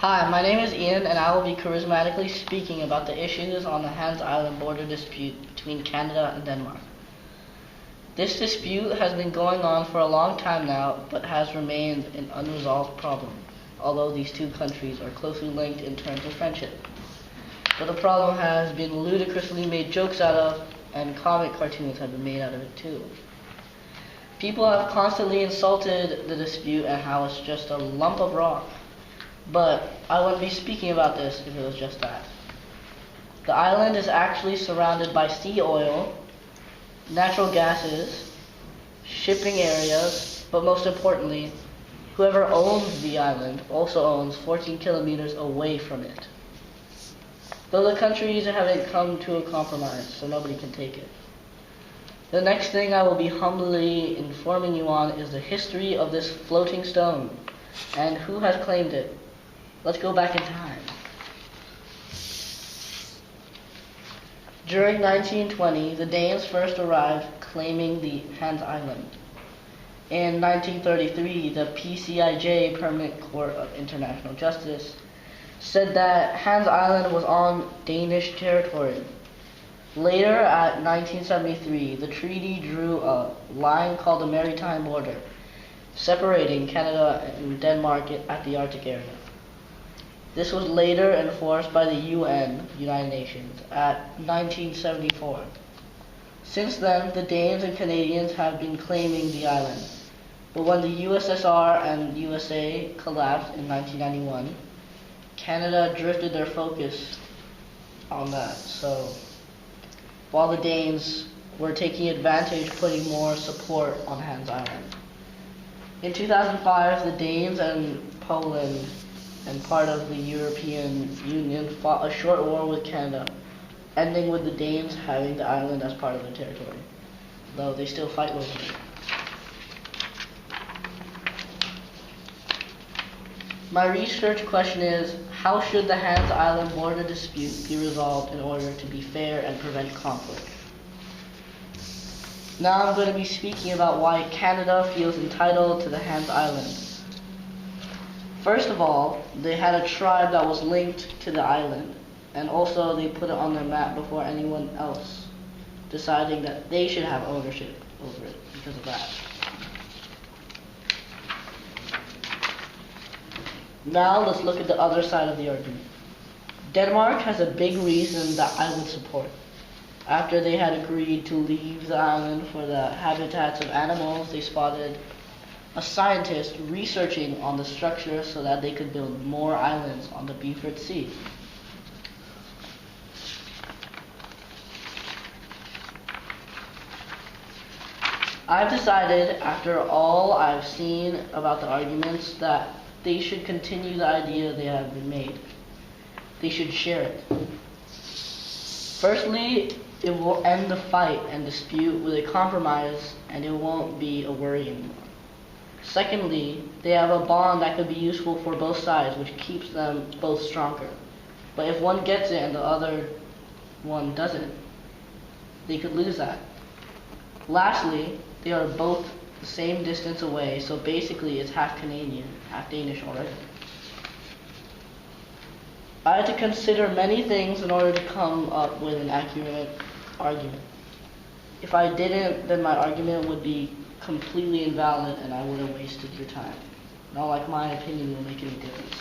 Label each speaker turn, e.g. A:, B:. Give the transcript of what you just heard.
A: Hi, my name is Ian, and I will be charismatically speaking about the issues on the Hans Island border dispute between Canada and Denmark. This dispute has been going on for a long time now, but has remained an unresolved problem, although these two countries are closely linked in terms of friendship. But the problem has been ludicrously made jokes out of, and comic cartoons have been made out of it too. People have constantly insulted the dispute and how it's just a lump of rock. But I wouldn't be speaking about this if it was just that. The island is actually surrounded by sea oil, natural gases, shipping areas, but most importantly, whoever owns the island also owns 14 kilometers away from it. Though the countries haven't come to a compromise, so nobody can take it. The next thing I will be humbly informing you on is the history of this floating stone, and who has claimed it. Let's go back in time. During 1920, the Danes first arrived claiming the Hans Island. In 1933, the PCIJ, Permanent Court of International Justice, said that Hans Island was on Danish territory. Later, at 1973, the treaty drew a line called the Maritime Border, separating Canada and Denmark at the Arctic area. This was later enforced by the UN, United Nations, at 1974. Since then, the Danes and Canadians have been claiming the island. But when the USSR and USA collapsed in 1991, Canada drifted their focus on that. So, while the Danes were taking advantage, putting more support on Hans Island. In 2005, the Danes and Poland and part of the European Union fought a short war with Canada, ending with the Danes having the island as part of their territory, though they still fight over it. My research question is, how should the Hans Island border dispute be resolved in order to be fair and prevent conflict? Now I'm going to be speaking about why Canada feels entitled to the Hans Island. First of all, they had a tribe that was linked to the island, and also they put it on their map before anyone else, deciding that they should have ownership over it because of that. Now let's look at the other side of the argument. Denmark has a big reason that I would support. After they had agreed to leave the island for the habitats of animals, they spotted a scientist researching on the structure so that they could build more islands on the Beaufort Sea. I've decided, after all I've seen about the arguments, that they should continue the idea they have been made. They should share it. Firstly, it will end the fight and dispute with a compromise, and it won't be a worry anymore. Secondly, they have a bond that could be useful for both sides, which keeps them both stronger. But if one gets it and the other one doesn't, they could lose that. Lastly, they are both the same distance away, so basically it's half Canadian, half Danish already. I had to consider many things in order to come up with an accurate argument. If I didn't, then my argument would be completely invalid and I would have wasted your time. Not like my opinion will make any difference.